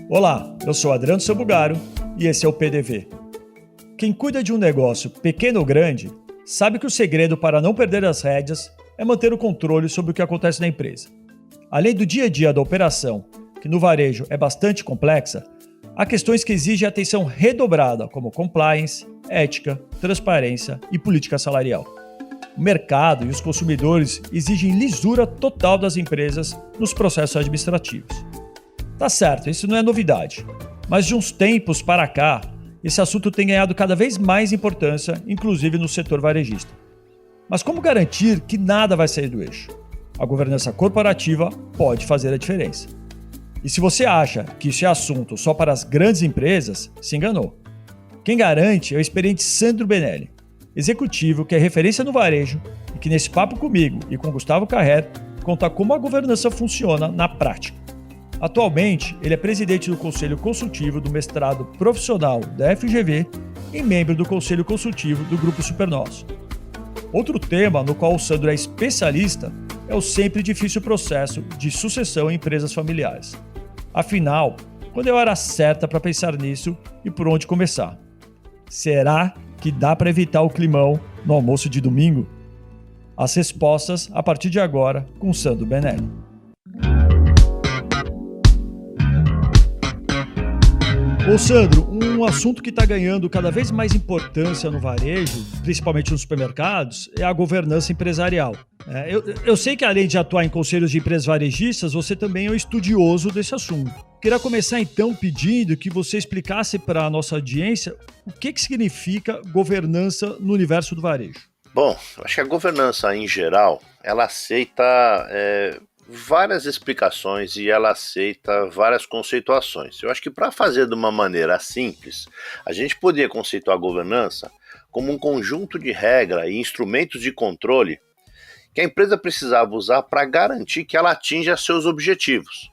Olá, eu sou Adriano Sabugaro e esse é o PDV. Quem cuida de um negócio pequeno ou grande sabe que o segredo para não perder as rédeas é manter o controle sobre o que acontece na empresa. Além do dia a dia da operação, que no varejo é bastante complexa, há questões que exigem atenção redobrada, como compliance, ética, transparência e política salarial. O mercado e os consumidores exigem lisura total das empresas nos processos administrativos. Tá certo, isso não é novidade, mas de uns tempos para cá, esse assunto tem ganhado cada vez mais importância, inclusive no setor varejista. Mas como garantir que nada vai sair do eixo? A governança corporativa pode fazer a diferença. E se você acha que isso é assunto só para as grandes empresas, se enganou. Quem garante é o experiente Sandro Benelli, executivo que é referência no varejo e que nesse papo comigo e com Gustavo Carrer conta como a governança funciona na prática. Atualmente, ele é presidente do Conselho Consultivo do Mestrado Profissional da FGV e membro do Conselho Consultivo do Grupo Supernosso. Outro tema no qual o Sandro é especialista é o sempre difícil processo de sucessão em empresas familiares. Afinal, quando é a hora certa para pensar nisso e por onde começar? Será que dá para evitar o climão no almoço de domingo? As respostas a partir de agora com Sandro Benelli. Ô Sandro, um assunto que está ganhando cada vez mais importância no varejo, principalmente nos supermercados, é a governança empresarial. Eu sei que além de atuar em conselhos de empresas varejistas, você também é um estudioso desse assunto. Queria começar então pedindo que você explicasse para a nossa audiência o que significa governança no universo do varejo. Bom, acho que a governança em geral, ela aceita várias explicações e ela aceita várias conceituações. Eu acho que para fazer de uma maneira simples, a gente poderia conceituar a governança como um conjunto de regras e instrumentos de controle que a empresa precisava usar para garantir que ela atinja seus objetivos.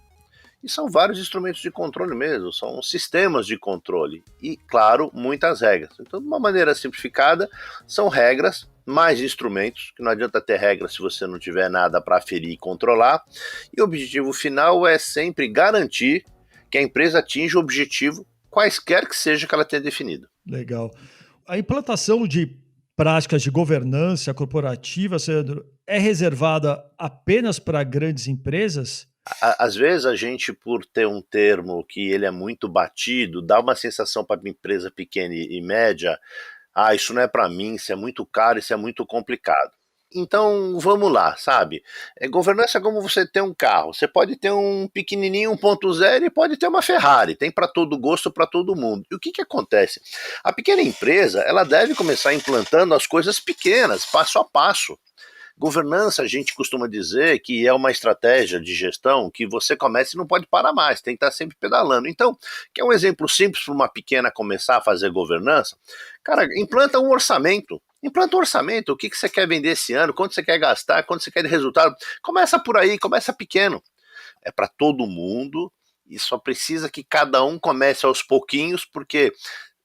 E são vários instrumentos de controle mesmo, são sistemas de controle e, claro, muitas regras. Então, de uma maneira simplificada, são regras mais instrumentos, que não adianta ter regras se você não tiver nada para aferir e controlar. E o objetivo final é sempre garantir que a empresa atinja o objetivo, quaisquer que seja que ela tenha definido. Legal. A implantação de práticas de governança corporativa, Sandro, é reservada apenas para grandes empresas? Às vezes a gente, por ter um termo que ele é muito batido, dá uma sensação para a empresa pequena e média, isso não é para mim, isso é muito caro, isso é muito complicado. Então vamos lá, sabe? Governança é como você ter um carro, você pode ter um pequenininho 1.0 e pode ter uma Ferrari, tem para todo gosto, para todo mundo. E o que acontece? A pequena empresa, ela deve começar implantando as coisas pequenas, passo a passo. Governança, a gente costuma dizer que é uma estratégia de gestão que você começa e não pode parar mais, tem que estar sempre pedalando. Então, quer um exemplo simples para uma pequena começar a fazer governança? Cara, implanta um orçamento. Implanta um orçamento, o que você quer vender esse ano, quanto você quer gastar, quanto você quer de resultado. Começa por aí, começa pequeno. É para todo mundo e só precisa que cada um comece aos pouquinhos, porque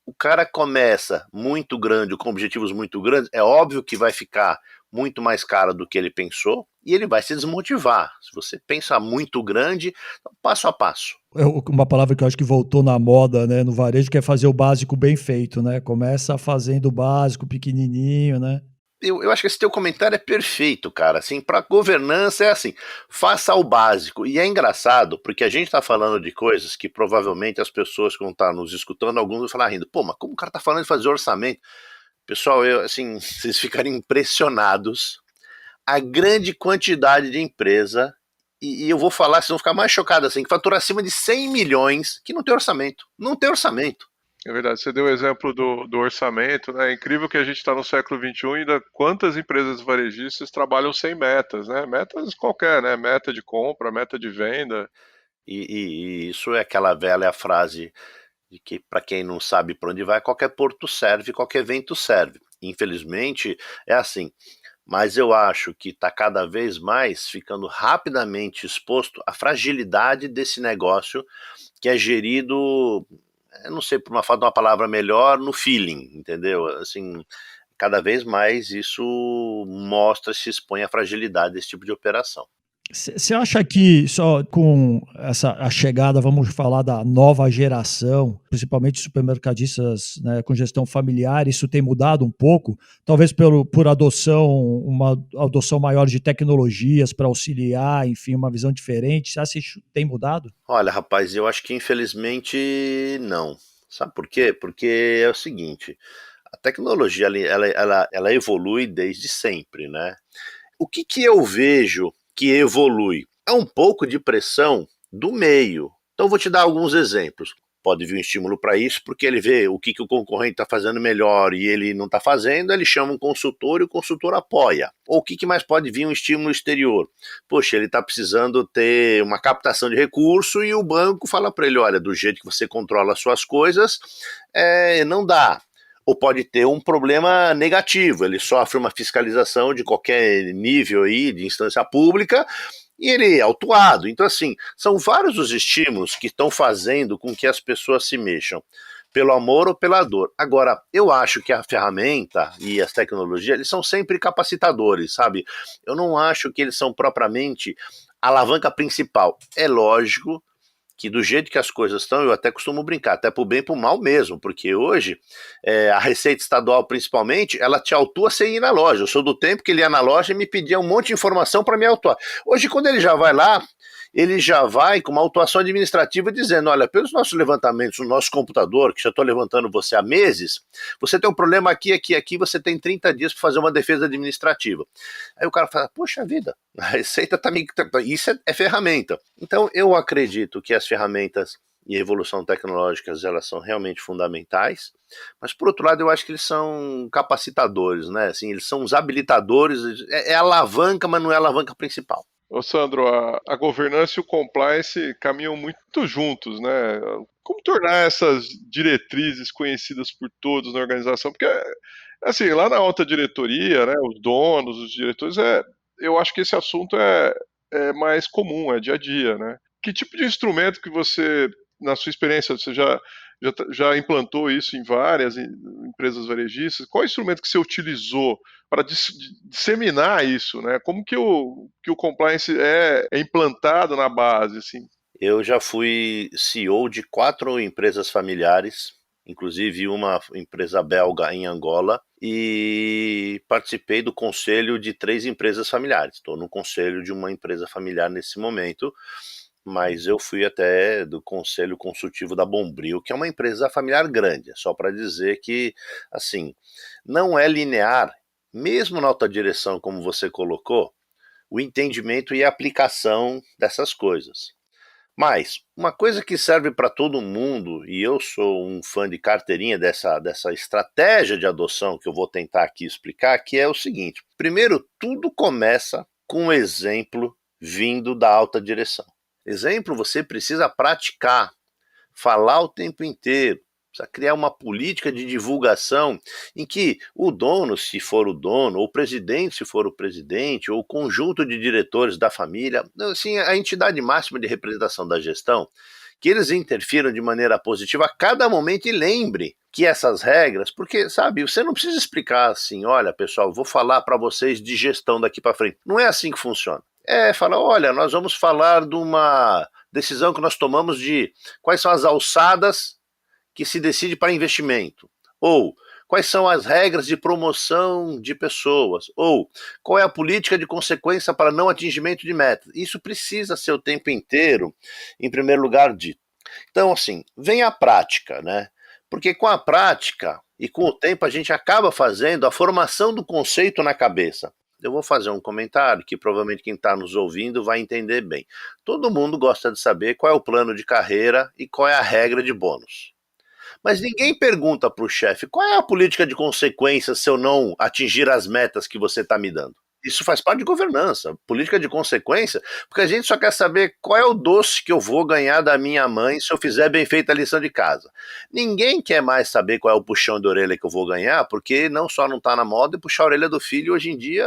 o cara começa muito grande, com objetivos muito grandes, é óbvio que vai ficar muito mais caro do que ele pensou e ele vai se desmotivar. Se você pensa muito grande, passo a passo. É uma palavra que eu acho que voltou na moda, né, no varejo, que é fazer o básico bem feito, né? Começa fazendo o básico pequenininho, né? Eu acho que esse teu comentário é perfeito, cara. Assim, para governança é assim, faça o básico. E é engraçado, porque a gente está falando de coisas que provavelmente as pessoas que vão estar nos escutando, alguns vão falar rindo. Pô, mas como o cara tá falando de fazer orçamento? Pessoal, assim, vocês ficarem impressionados a grande quantidade de empresa, e eu vou falar, vocês vão ficar mais chocados assim, que fatura acima de 100 milhões, que não tem orçamento. Não tem orçamento. É verdade, você deu o exemplo do orçamento, né? É incrível que a gente está no século XXI e ainda quantas empresas varejistas trabalham sem metas, né? Metas qualquer, né? Meta de compra, meta de venda. E isso é aquela velha frase de que, para quem não sabe para onde vai, qualquer porto serve, qualquer vento serve. Infelizmente, é assim. Mas eu acho que está cada vez mais ficando rapidamente exposto à fragilidade desse negócio que é gerido, eu não sei, por uma falta de uma palavra melhor, no feeling, entendeu? Assim, cada vez mais isso mostra, se expõe à fragilidade desse tipo de operação. Você acha que só com a chegada, vamos falar da nova geração, principalmente supermercadistas, né, com gestão familiar, isso tem mudado um pouco? Talvez por adoção, uma adoção maior de tecnologias para auxiliar, enfim, uma visão diferente. Você acha que isso tem mudado? Olha, rapaz, eu acho que infelizmente não. Sabe por quê? Porque é o seguinte, a tecnologia ela evolui desde sempre, né? O que eu vejo que evolui? É um pouco de pressão do meio. Então, vou te dar alguns exemplos. Pode vir um estímulo para isso, porque ele vê o que o concorrente está fazendo melhor e ele não está fazendo, ele chama um consultor e o consultor apoia. Ou o que mais pode vir um estímulo exterior? Poxa, ele está precisando ter uma captação de recurso e o banco fala para ele, olha, do jeito que você controla as suas coisas, não dá. Ou pode ter um problema negativo, ele sofre uma fiscalização de qualquer nível aí, de instância pública, e ele é autuado. Então, assim, são vários os estímulos que estão fazendo com que as pessoas se mexam, pelo amor ou pela dor. Agora, eu acho que a ferramenta e as tecnologias, eles são sempre capacitadores, sabe? Eu não acho que eles são propriamente a alavanca principal. É lógico que do jeito que as coisas estão, eu até costumo brincar, até pro bem e pro mal mesmo, porque hoje a Receita Estadual principalmente, ela te autua sem ir na loja. Eu sou do tempo que ele ia na loja e me pedia um monte de informação para me autuar. Hoje, quando ele já vai lá, ele já vai com uma autuação administrativa dizendo, olha, pelos nossos levantamentos no nosso computador, que já estou levantando você há meses, você tem um problema aqui, você tem 30 dias para fazer uma defesa administrativa. Aí o cara fala, poxa vida, a Receita tá me... Isso é ferramenta. Então eu acredito que as ferramentas e a evolução tecnológicas, elas são realmente fundamentais, mas por outro lado eu acho que eles são capacitadores, né? Assim, eles são os habilitadores, é alavanca, mas não é a alavanca principal. Ô Sandro, a governança e o compliance caminham muito juntos, né? Como tornar essas diretrizes conhecidas por todos na organização? Porque, assim, lá na alta diretoria, né, os donos, os diretores, eu acho que esse assunto é mais comum, é dia a dia, né? Que tipo de instrumento que você, na sua experiência, você já implantou isso em várias empresas varejistas? Qual instrumento que você utilizou para disseminar isso, né? Como que o compliance é implantado na base, assim? Eu já fui CEO de 4 empresas familiares, inclusive uma empresa belga em Angola, e participei do conselho de 3 empresas familiares. Estou no conselho de uma empresa familiar nesse momento, mas eu fui até do conselho consultivo da Bombril, que é uma empresa familiar grande, só para dizer que, assim, não é linear, mesmo na alta direção, como você colocou, o entendimento e a aplicação dessas coisas. Mas, uma coisa que serve para todo mundo, e eu sou um fã de carteirinha dessa estratégia de adoção que eu vou tentar aqui explicar, que é o seguinte: primeiro, tudo começa com um exemplo vindo da alta direção. Exemplo, você precisa praticar, falar o tempo inteiro, precisa criar uma política de divulgação em que o dono, se for o dono, ou o presidente, se for o presidente, ou o conjunto de diretores da família, assim, a entidade máxima de representação da gestão, que eles interfiram de maneira positiva a cada momento e lembre que essas regras, porque, sabe, você não precisa explicar assim, olha, pessoal, vou falar para vocês de gestão daqui para frente. Não é assim que funciona. Fala, olha, nós vamos falar de uma decisão que nós tomamos de quais são as alçadas que se decide para investimento, ou quais são as regras de promoção de pessoas, ou qual é a política de consequência para não atingimento de metas. Isso precisa ser o tempo inteiro, em primeiro lugar, dito. Então, assim, vem a prática, né? Porque com a prática e com o tempo a gente acaba fazendo a formação do conceito na cabeça. Eu vou fazer um comentário que provavelmente quem está nos ouvindo vai entender bem. Todo mundo gosta de saber qual é o plano de carreira e qual é a regra de bônus. Mas ninguém pergunta para o chefe qual é a política de consequências se eu não atingir as metas que você está me dando. Isso faz parte de governança, política de consequência, porque a gente só quer saber qual é o doce que eu vou ganhar da minha mãe se eu fizer bem feita a lição de casa. Ninguém quer mais saber qual é o puxão de orelha que eu vou ganhar, porque não só não está na moda e puxar a orelha do filho hoje em dia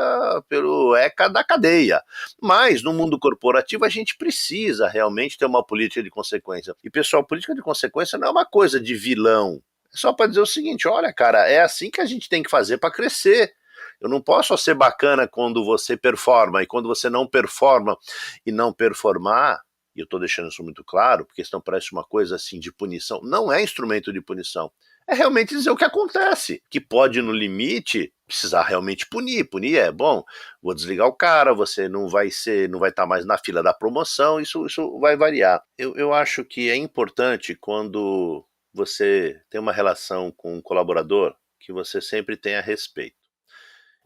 pelo ECA da cadeia. Mas no mundo corporativo a gente precisa realmente ter uma política de consequência. E pessoal, política de consequência não é uma coisa de vilão. É só para dizer o seguinte, olha, cara, é assim que a gente tem que fazer para crescer. Eu não posso só ser bacana quando você performa, e quando você não performa e não performar, e eu estou deixando isso muito claro, porque senão parece uma coisa assim de punição, não é instrumento de punição. É realmente dizer o que acontece, que pode no limite precisar realmente punir. Punir é bom, vou desligar o cara, você não vai estar mais na fila da promoção, isso vai variar. Eu acho que é importante quando você tem uma relação com um colaborador que você sempre tenha respeito.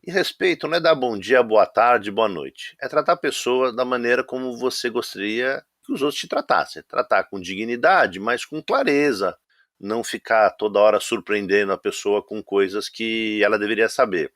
E respeito não é dar bom dia, boa tarde, boa noite. É tratar a pessoa da maneira como você gostaria que os outros te tratassem. Tratar com dignidade, mas com clareza. Não ficar toda hora surpreendendo a pessoa com coisas que ela deveria saber.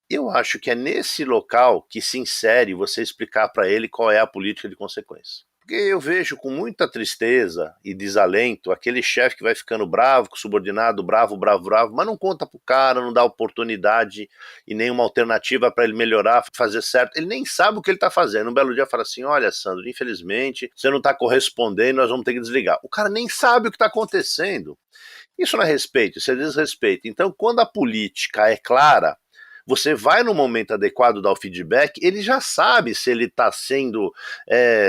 Eu acho que é nesse local que se insere você explicar para ele qual é a política de consequência. Porque eu vejo com muita tristeza e desalento aquele chefe que vai ficando bravo com o subordinado, bravo, bravo, bravo, mas não conta pro cara, não dá oportunidade e nenhuma alternativa para ele melhorar, fazer certo. Ele nem sabe o que ele está fazendo. Um belo dia fala assim, olha, Sandro, infelizmente você não está correspondendo, nós vamos ter que desligar. O cara nem sabe o que está acontecendo. Isso não é respeito, isso é desrespeito. Então, quando a política é clara, você vai no momento adequado dar o feedback, ele já sabe se ele está sendo,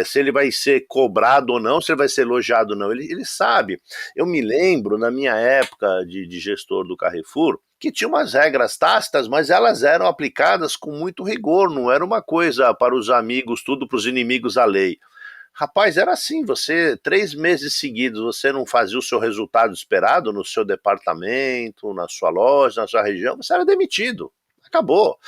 se ele vai ser cobrado ou não, se ele vai ser elogiado ou não, ele sabe. Eu me lembro, na minha época de gestor do Carrefour, que tinha umas regras tácitas, mas elas eram aplicadas com muito rigor, não era uma coisa para os amigos, tudo para os inimigos a lei. Rapaz, era assim, você, 3 meses seguidos, você não fazia o seu resultado esperado no seu departamento, na sua loja, na sua região, você era demitido. Acabou.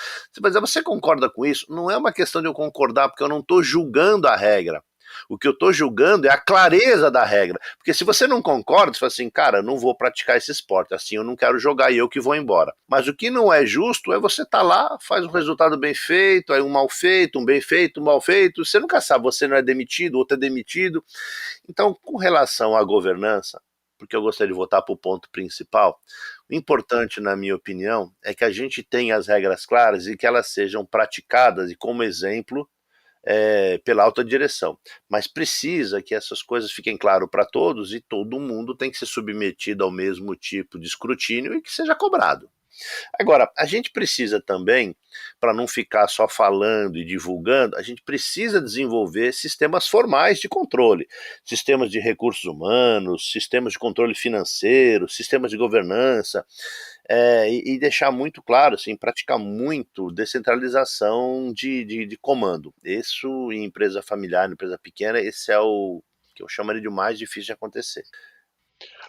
Mas você concorda com isso? Não é uma questão de eu concordar, porque eu não estou julgando a regra. O que eu estou julgando é a clareza da regra. Porque se você não concorda, você fala assim, cara, eu não vou praticar esse esporte, assim eu não quero jogar e eu que vou embora. Mas o que não é justo é você estar lá, faz um resultado bem feito, aí um mal feito, um bem feito, um mal feito, você nunca sabe, você não é demitido, outro é demitido. Então, com relação à governança, porque eu gostaria de voltar para o ponto principal, o importante, na minha opinião, é que a gente tenha as regras claras e que elas sejam praticadas e como exemplo pela alta direção. Mas precisa que essas coisas fiquem claras para todos e todo mundo tem que ser submetido ao mesmo tipo de escrutínio e que seja cobrado. Agora, a gente precisa também, para não ficar só falando e divulgando, a gente precisa desenvolver sistemas formais de controle, sistemas de recursos humanos, sistemas de controle financeiro, sistemas de governança, e deixar muito claro, assim, praticar muito descentralização de comando. Isso em empresa familiar, em empresa pequena, esse é o que eu chamaria de mais difícil de acontecer.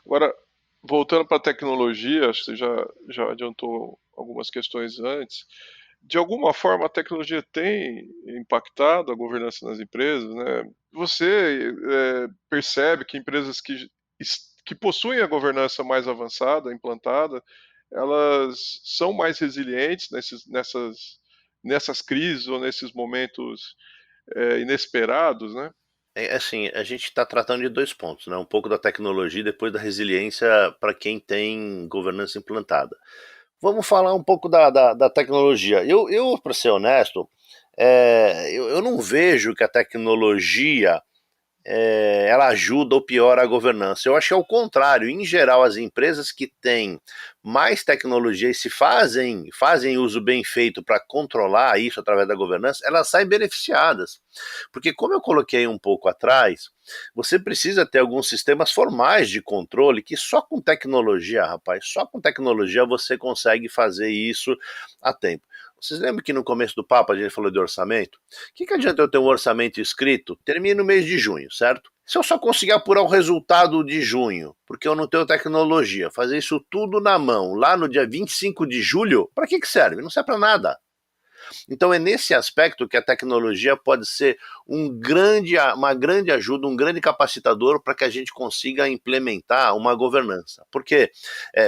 Agora, voltando para a tecnologia, acho que você já adiantou algumas questões antes. De alguma forma, a tecnologia tem impactado a governança nas empresas, né? Você percebe que empresas que possuem a governança mais avançada, implantada, elas são mais resilientes nessas crises ou nesses momentos inesperados, né? Assim, a gente está tratando de 2 pontos, né? Um pouco da tecnologia e depois da resiliência para quem tem governança implantada. Vamos falar um pouco da tecnologia. Para ser honesto, eu não vejo que a tecnologia ela ajuda ou piora a governança. Eu acho que é o contrário. Em geral, as empresas que têm mais tecnologia e se fazem uso bem feito para controlar isso através da governança, elas saem beneficiadas. Porque, como eu coloquei um pouco atrás, você precisa ter alguns sistemas formais de controle que só com tecnologia, rapaz, só com tecnologia você consegue fazer isso a tempo. Vocês lembram que no começo do papo a gente falou de orçamento? O que adianta eu ter um orçamento escrito? Termina no mês de junho, certo? Se eu só conseguir apurar o resultado de junho, porque eu não tenho tecnologia, fazer isso tudo na mão, lá no dia 25 de julho, para que serve? Não serve para nada. Então é nesse aspecto que a tecnologia pode ser uma grande ajuda, um grande capacitador para que a gente consiga implementar uma governança. Porque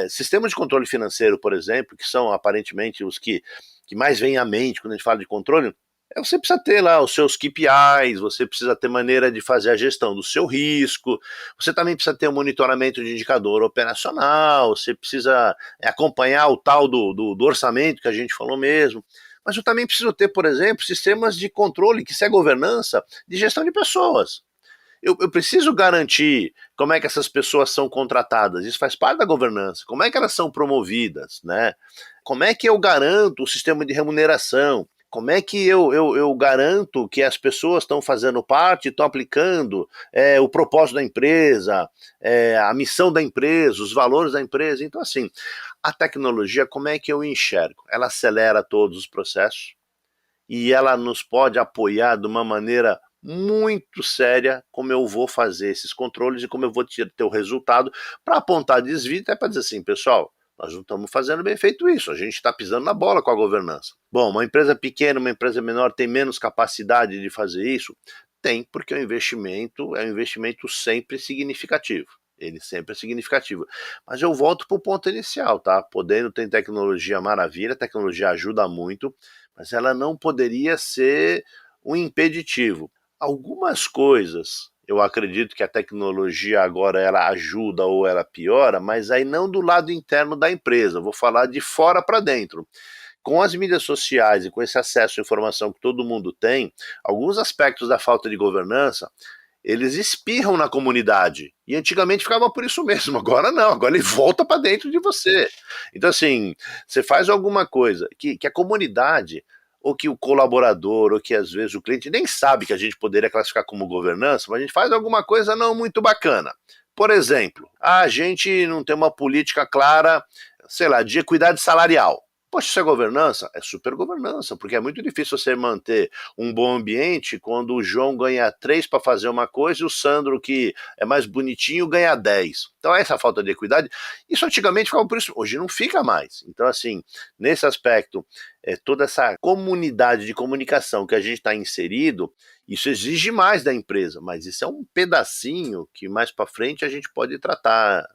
sistemas de controle financeiro, por exemplo, que são aparentemente os que mais vêm à mente quando a gente fala de controle, você precisa ter lá os seus KPIs, você precisa ter maneira de fazer a gestão do seu risco, você também precisa ter um monitoramento de indicador operacional, você precisa acompanhar o tal do orçamento que a gente falou mesmo. Mas eu também preciso ter, por exemplo, sistemas de controle, que isso é governança, de gestão de pessoas. eu preciso garantir como é que essas pessoas são contratadas, isso faz parte da governança, como é que elas são promovidas, né? Como é que eu garanto o sistema de remuneração? Como é que eu garanto que as pessoas estão fazendo parte, estão aplicando o propósito da empresa, a missão da empresa, os valores da empresa? Então, assim, a tecnologia, como é que eu enxergo? Ela acelera todos os processos e ela nos pode apoiar de uma maneira muito séria como eu vou fazer esses controles e como eu vou ter o resultado para apontar desvio, até para dizer assim, pessoal, nós não estamos fazendo bem feito isso, a gente está pisando na bola com a governança. Bom, uma empresa pequena, uma empresa menor tem menos capacidade de fazer isso? Tem, porque o investimento é um investimento sempre significativo. Ele sempre é significativo. Mas eu volto para o ponto inicial, tá? Podendo ter tecnologia maravilha, a tecnologia ajuda muito, mas ela não poderia ser um impeditivo. Algumas coisas eu acredito que a tecnologia agora ela ajuda ou ela piora, mas aí não do lado interno da empresa, vou falar de fora para dentro. Com as mídias sociais e com esse acesso à informação que todo mundo tem, alguns aspectos da falta de governança eles espirram na comunidade. E antigamente ficava por isso mesmo, agora não, agora ele volta para dentro de você. Então, assim, você faz alguma coisa que a comunidade, ou que o colaborador, ou que às vezes o cliente nem sabe que a gente poderia classificar como governança, mas a gente faz alguma coisa não muito bacana. Por exemplo, a gente não tem uma política clara, sei lá, de equidade salarial. Poxa, isso é governança? É super governança, porque é muito difícil você manter um bom ambiente quando o João ganha 3 para fazer uma coisa e o Sandro, que é mais bonitinho, ganha 10. Então, essa falta de equidade, isso antigamente ficava por isso, hoje não fica mais. Então, assim, nesse aspecto, toda essa comunidade de comunicação que a gente está inserido, isso exige mais da empresa, mas isso é um pedacinho que mais para frente a gente pode tratar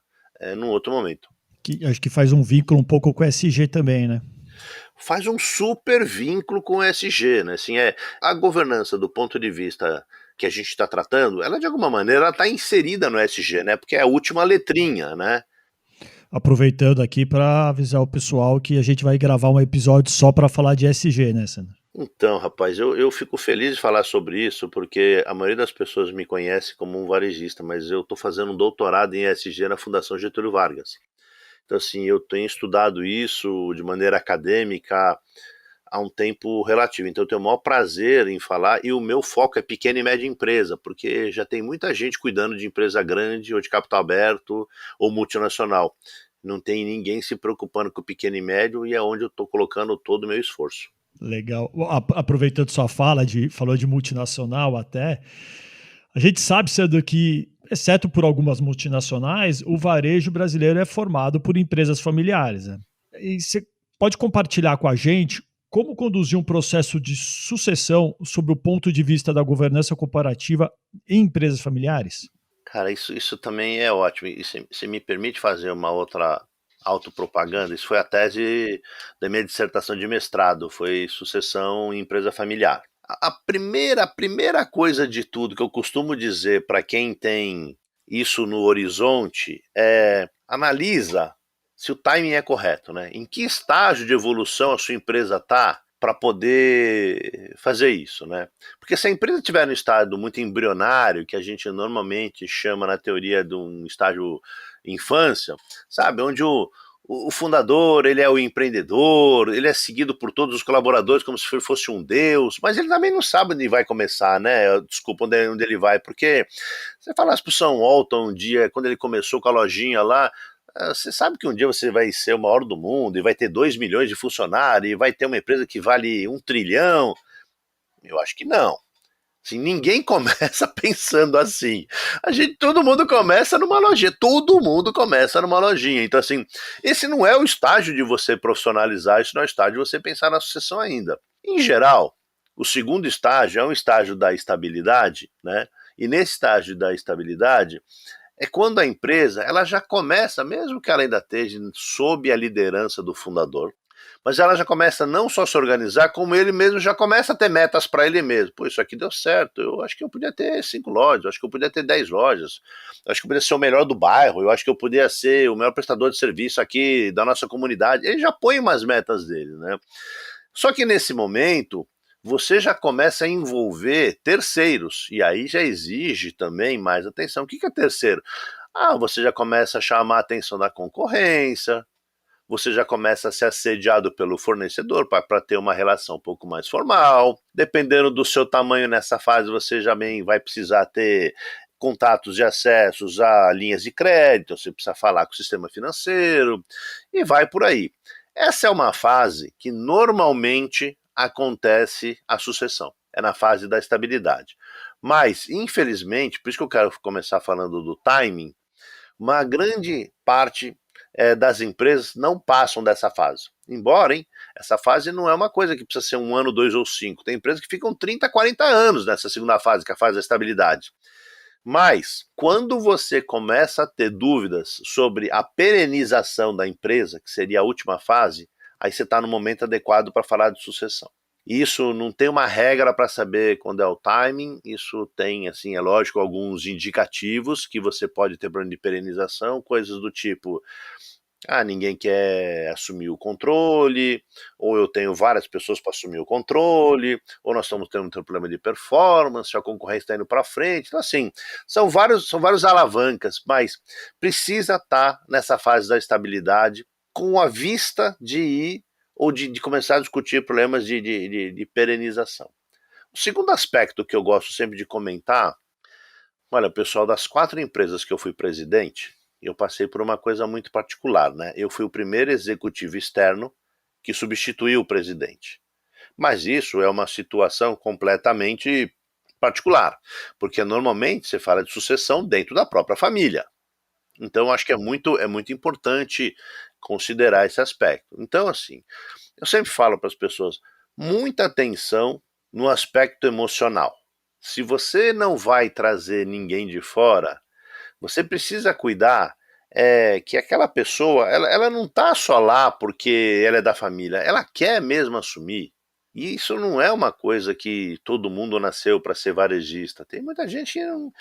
num outro momento. Que acho que faz um vínculo um pouco com o SG também, né? Faz um super vínculo com o ESG, né? Assim, a governança do ponto de vista que a gente está tratando, ela de alguma maneira está inserida no ESG, né? Porque é a última letrinha, né? Aproveitando aqui para avisar o pessoal que a gente vai gravar um episódio só para falar de SG, né, Sandro? Então, rapaz, eu fico feliz de falar sobre isso, porque a maioria das pessoas me conhece como um varejista, mas eu estou fazendo um doutorado em ESG na Fundação Getúlio Vargas. Então, assim, eu tenho estudado isso de maneira acadêmica há um tempo relativo. Então, eu tenho o maior prazer em falar, e o meu foco é pequena e média empresa, porque já tem muita gente cuidando de empresa grande, ou de capital aberto, ou multinacional. Não tem ninguém se preocupando com o pequeno e médio, e é onde eu estou colocando todo o meu esforço. Legal. Aproveitando sua fala, falou de multinacional até, a gente sabe, Sandro, que, exceto por algumas multinacionais, o varejo brasileiro é formado por empresas familiares, né? E você pode compartilhar com a gente como conduzir um processo de sucessão sob o ponto de vista da governança corporativa em empresas familiares? Cara, isso também é ótimo. E se me permite fazer uma outra autopropaganda, isso foi a tese da minha dissertação de mestrado, foi sucessão em empresa familiar. A primeira coisa de tudo que eu costumo dizer para quem tem isso no horizonte é analisa se o timing é correto, né? Em que estágio de evolução a sua empresa está para poder fazer isso, né? Porque se a empresa estiver no estado muito embrionário, que a gente normalmente chama na teoria de um estágio infância, sabe, onde o fundador, ele é o empreendedor, ele é seguido por todos os colaboradores como se fosse um deus, mas ele também não sabe onde vai começar, né? Desculpa, onde ele vai, porque você falasse pro Sam Walton um dia, quando ele começou com a lojinha lá, você sabe que um dia você vai ser o maior do mundo e vai ter 2 milhões de funcionários e vai ter uma empresa que vale 1 trilhão? Eu acho que não. Assim, ninguém começa pensando assim. Todo mundo começa numa lojinha. Todo mundo começa numa lojinha. Então, assim, esse não é o estágio de você profissionalizar, esse não é o estágio de você pensar na sucessão ainda. Em geral, o segundo estágio é um estágio da estabilidade, né? E nesse estágio da estabilidade, é quando a empresa ela já começa, mesmo que ela ainda esteja sob a liderança do fundador, mas ela já começa não só a se organizar, como ele mesmo já começa a ter metas para ele mesmo. Pô, isso aqui deu certo, eu acho que eu podia ter 5 lojas, eu acho que eu podia ter 10 lojas, eu acho que eu podia ser o melhor do bairro, eu acho que eu podia ser o melhor prestador de serviço aqui da nossa comunidade. Ele já põe umas metas dele, né? Só que nesse momento, você já começa a envolver terceiros, e aí já exige também mais atenção. O que é terceiro? Você já começa a chamar a atenção da concorrência, você já começa a ser assediado pelo fornecedor para ter uma relação um pouco mais formal. Dependendo do seu tamanho nessa fase, você já bem vai precisar ter contatos de acessos a linhas de crédito, você precisa falar com o sistema financeiro, e vai por aí. Essa é uma fase que normalmente acontece a sucessão, é na fase da estabilidade. Mas, infelizmente, por isso que eu quero começar falando do timing, uma grande parte das empresas não passam dessa fase. Embora, essa fase não é uma coisa que precisa ser 1 ano, 2 ou 5. Tem empresas que ficam 30, 40 anos nessa segunda fase, que é a fase da estabilidade. Mas, quando você começa a ter dúvidas sobre a perenização da empresa, que seria a última fase, aí você está no momento adequado para falar de sucessão. Isso não tem uma regra para saber quando é o timing, isso tem, assim, é lógico, alguns indicativos que você pode ter problema de perenização, coisas do tipo, ninguém quer assumir o controle, ou eu tenho várias pessoas para assumir o controle, ou nós estamos tendo um problema de performance, a concorrência está indo para frente. Então, assim, são vários alavancas, mas precisa estar nessa fase da estabilidade com a vista de ir ou de começar a discutir problemas de perenização. O segundo aspecto que eu gosto sempre de comentar, olha, pessoal, das 4 empresas que eu fui presidente, eu passei por uma coisa muito particular, né? Eu fui o primeiro executivo externo que substituiu o presidente. Mas isso é uma situação completamente particular, porque normalmente você fala de sucessão dentro da própria família. Então, acho que é muito importante considerar esse aspecto. Então, assim, eu sempre falo para as pessoas, muita atenção no aspecto emocional. Se você não vai trazer ninguém de fora, você precisa cuidar que aquela pessoa, ela não está só lá porque ela é da família, ela quer mesmo assumir. E isso não é uma coisa que todo mundo nasceu para ser varejista. Tem muita gente que não.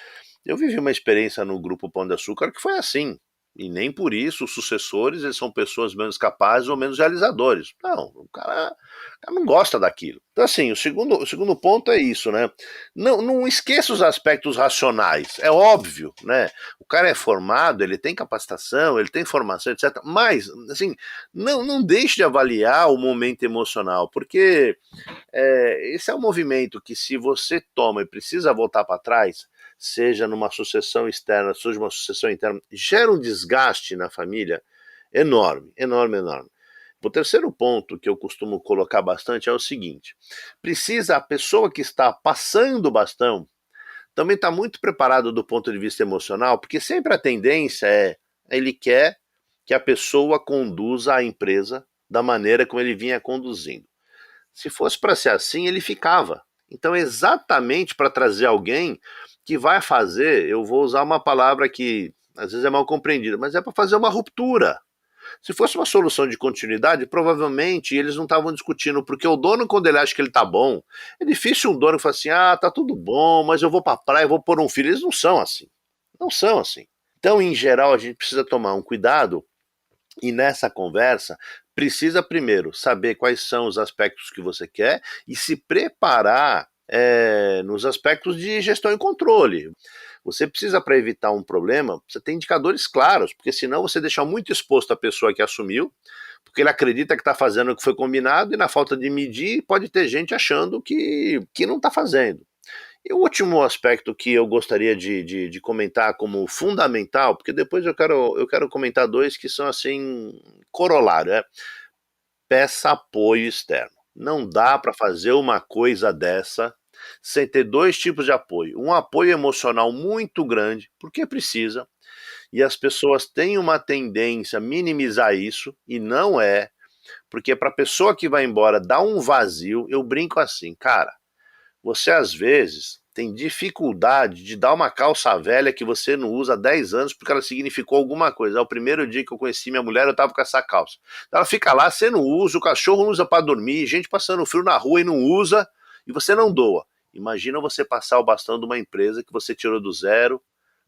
Eu vivi uma experiência no Grupo Pão de Açúcar que foi assim. E nem por isso os sucessores eles são pessoas menos capazes ou menos realizadores. Não, o cara não gosta daquilo. Então, assim, o segundo ponto é isso, né? Não esqueça os aspectos racionais. É óbvio, né? O cara é formado, ele tem capacitação, ele tem formação, etc. Mas, assim, não deixe de avaliar o momento emocional, porque esse é um movimento que, se você toma e precisa voltar para trás, seja numa sucessão externa, seja uma sucessão interna, gera um desgaste na família enorme, enorme, enorme. O terceiro ponto que eu costumo colocar bastante é o seguinte: precisa a pessoa que está passando o bastão também estar muito preparado do ponto de vista emocional, porque sempre a tendência ele quer que a pessoa conduza a empresa da maneira como ele vinha conduzindo. Se fosse para ser assim, ele ficava. Então, exatamente para trazer alguém que vai fazer, eu vou usar uma palavra que às vezes é mal compreendida, mas é para fazer uma ruptura. Se fosse uma solução de continuidade, provavelmente eles não estavam discutindo, porque o dono, quando ele acha que ele tá bom, é difícil um dono que fala assim, tá tudo bom, mas eu vou pra praia, eu vou pôr um filho. Eles não são assim. Não são assim. Então, em geral, a gente precisa tomar um cuidado e nessa conversa, precisa primeiro saber quais são os aspectos que você quer e se preparar nos aspectos de gestão e controle. Você precisa, para evitar um problema, você tem indicadores claros, porque senão você deixa muito exposto a pessoa que assumiu, porque ele acredita que está fazendo o que foi combinado e na falta de medir pode ter gente achando que não está fazendo. E o último aspecto que eu gostaria de comentar como fundamental, porque depois eu quero comentar 2 que são assim, corolário, peça apoio externo. Não dá para fazer uma coisa dessa sem ter 2 tipos de apoio. Um apoio emocional muito grande, porque precisa, e as pessoas têm uma tendência a minimizar isso, e não é, porque para a pessoa que vai embora dá um vazio. Eu brinco assim, cara, você às vezes tem dificuldade de dar uma calça velha que você não usa há 10 anos porque ela significou alguma coisa. É o primeiro dia que eu conheci minha mulher, eu tava com essa calça. Então ela fica lá, você não usa, o cachorro não usa para dormir, gente passando frio na rua e não usa, e você não doa. Imagina você passar o bastão de uma empresa que você tirou do zero,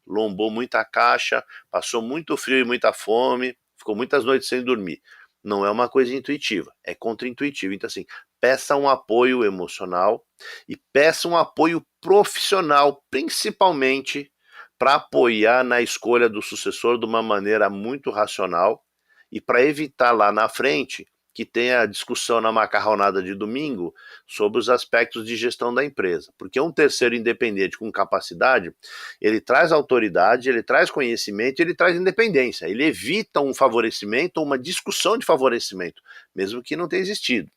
lombou muita caixa, passou muito frio e muita fome, ficou muitas noites sem dormir. Não é uma coisa intuitiva, é contra-intuitivo. Então, assim, peça um apoio emocional e peça um apoio profissional, principalmente para apoiar na escolha do sucessor de uma maneira muito racional e para evitar lá na frente que tenha a discussão na macarronada de domingo sobre os aspectos de gestão da empresa. Porque um terceiro independente com capacidade, ele traz autoridade, ele traz conhecimento, ele traz independência. Ele evita um favorecimento ou uma discussão de favorecimento, mesmo que não tenha existido.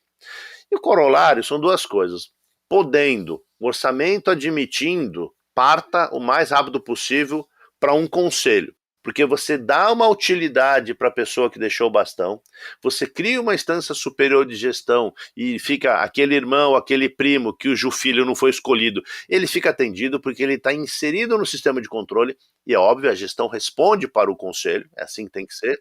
E o corolário são duas coisas. Podendo, o orçamento admitindo, parta o mais rápido possível para um conselho. Porque você dá uma utilidade para a pessoa que deixou o bastão, você cria uma instância superior de gestão e fica aquele irmão, aquele primo que o filho não foi escolhido, ele fica atendido porque ele está inserido no sistema de controle e é óbvio, a gestão responde para o conselho, é assim que tem que ser,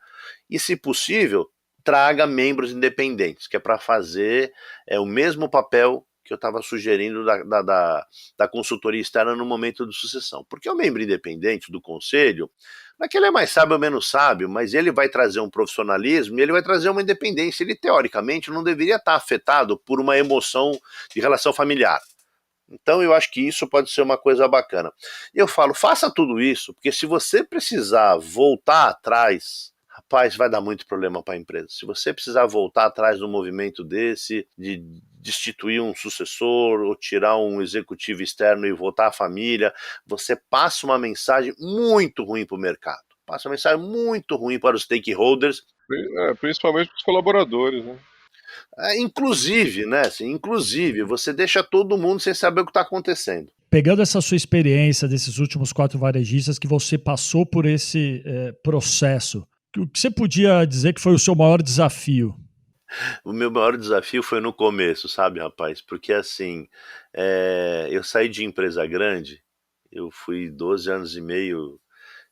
e se possível, traga membros independentes, que é para fazer o mesmo papel que eu estava sugerindo da consultoria externa no momento de sucessão. Porque o membro independente do conselho, não é que ele é mais sábio ou menos sábio, mas ele vai trazer um profissionalismo e ele vai trazer uma independência. Ele, teoricamente, não deveria estar afetado por uma emoção de relação familiar. Então eu acho que isso pode ser uma coisa bacana. E eu falo, faça tudo isso, porque se você precisar voltar atrás, rapaz, vai dar muito problema para a empresa. Se você precisar voltar atrás de movimento desse, de destituir um sucessor ou tirar um executivo externo e votar a família, você passa uma mensagem muito ruim para o mercado. Passa uma mensagem muito ruim para os stakeholders. Principalmente para os colaboradores, né? Inclusive, né? Assim, inclusive, você deixa todo mundo sem saber o que está acontecendo. Pegando essa sua experiência desses últimos 4 varejistas que você passou por esse processo, o que você podia dizer que foi o seu maior desafio? O meu maior desafio foi no começo, sabe, rapaz? Porque assim, eu saí de empresa grande, eu fui 12 anos e meio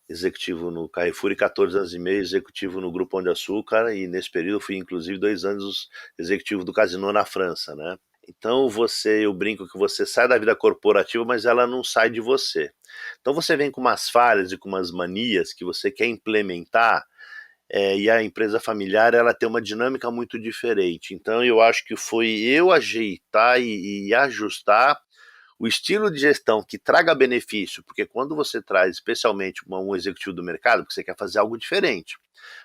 executivo no Carrefour e 14 anos e meio executivo no Grupo Pão de Açúcar, e nesse período fui inclusive 2 anos executivo do Casino na França, né? Então eu brinco que você sai da vida corporativa, mas ela não sai de você. Então você vem com umas falhas e com umas manias que você quer implementar, e a empresa familiar ela tem uma dinâmica muito diferente. Então eu acho que foi eu ajeitar e ajustar o estilo de gestão que traga benefício, porque quando você traz especialmente um executivo do mercado, porque você quer fazer algo diferente,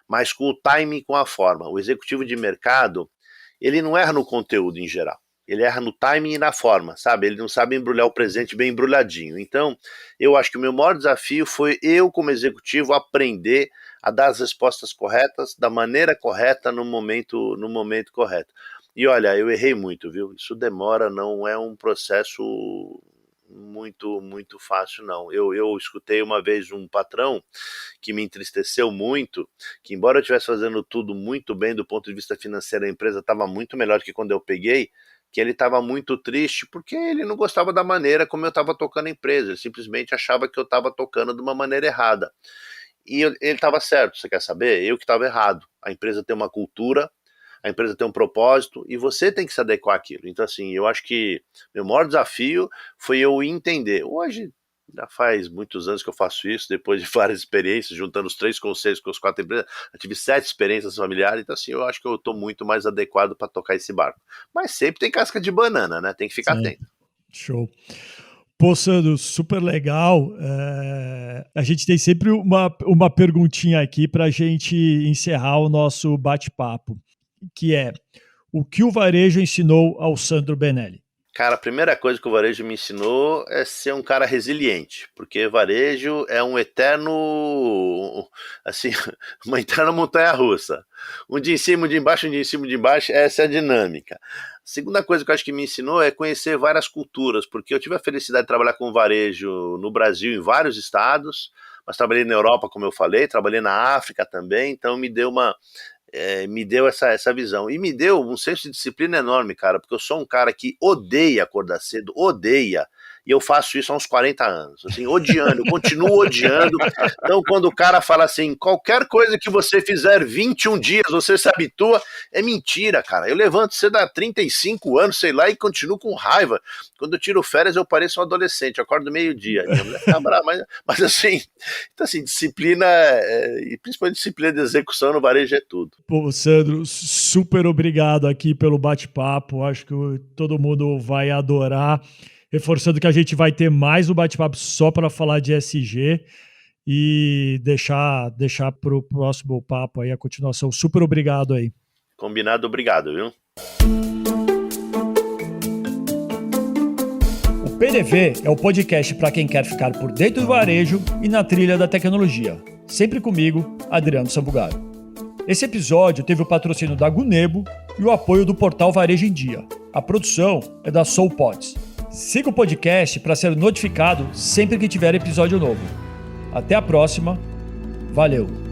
mas com o timing e com a forma. O executivo de mercado, ele não erra no conteúdo em geral. Ele erra no timing e na forma, sabe? Ele não sabe embrulhar o presente bem embrulhadinho. Então, eu acho que o meu maior desafio foi eu, como executivo, aprender a dar as respostas corretas, da maneira correta, no momento correto. E olha, eu errei muito, viu? Isso demora, não é um processo muito fácil, não. Eu escutei uma vez um patrão que me entristeceu muito, que embora eu estivesse fazendo tudo muito bem do ponto de vista financeiro, a empresa estava muito melhor do que quando eu peguei, que ele estava muito triste porque ele não gostava da maneira como eu estava tocando a empresa, ele simplesmente achava que eu estava tocando de uma maneira errada. E ele estava certo, você quer saber? Eu que estava errado. A empresa tem uma cultura, a empresa tem um propósito e você tem que se adequar àquilo. Então, assim, eu acho que meu maior desafio foi eu entender. Hoje, já faz muitos anos que eu faço isso, depois de várias experiências, juntando os 3 conselhos com as 4 empresas, eu tive 7 experiências familiares, então, assim, eu acho que eu estou muito mais adequado para tocar esse barco. Mas sempre tem casca de banana, né? Tem que ficar atento. Show. Pô, Sandro, super legal. A gente tem sempre uma perguntinha aqui para a gente encerrar o nosso bate-papo, que é: o que o varejo ensinou ao Sandro Benelli? Cara, a primeira coisa que o varejo me ensinou é ser um cara resiliente, porque varejo é um eterno, assim, uma eterna montanha-russa. Um dia em cima, um dia embaixo, um dia em cima, um dia embaixo, essa é a dinâmica. A segunda coisa que eu acho que me ensinou é conhecer várias culturas, porque eu tive a felicidade de trabalhar com varejo no Brasil, em vários estados, mas trabalhei na Europa, como eu falei, trabalhei na África também, então me deu essa visão. E me deu um senso de disciplina enorme, cara, porque eu sou um cara que odeia acordar cedo, odeia. E eu faço isso há uns 40 anos, assim, odiando, continuo odiando. Então, quando o cara fala assim, qualquer coisa que você fizer 21 dias, você se habitua, é mentira, cara. Eu levanto cedo há 35 anos, sei lá, e continuo com raiva. Quando eu tiro férias, eu pareço um adolescente, eu acordo meio-dia. Minha mulher fica brava, mas assim, então, assim, disciplina, e principalmente disciplina de execução no varejo é tudo. Pô, Sandro, super obrigado aqui pelo bate-papo. Acho que todo mundo vai adorar. Reforçando que a gente vai ter mais um bate-papo só para falar de ESG e deixar para o próximo papo aí a continuação. Super obrigado aí. Combinado, obrigado, viu? O PDV é o podcast para quem quer ficar por dentro do varejo e na trilha da tecnologia. Sempre comigo, Adriano Sambugaro. Esse episódio teve o patrocínio da Gunebo e o apoio do portal Varejo em Dia. A produção é da SoulPods. Siga o podcast para ser notificado sempre que tiver episódio novo. Até a próxima. Valeu!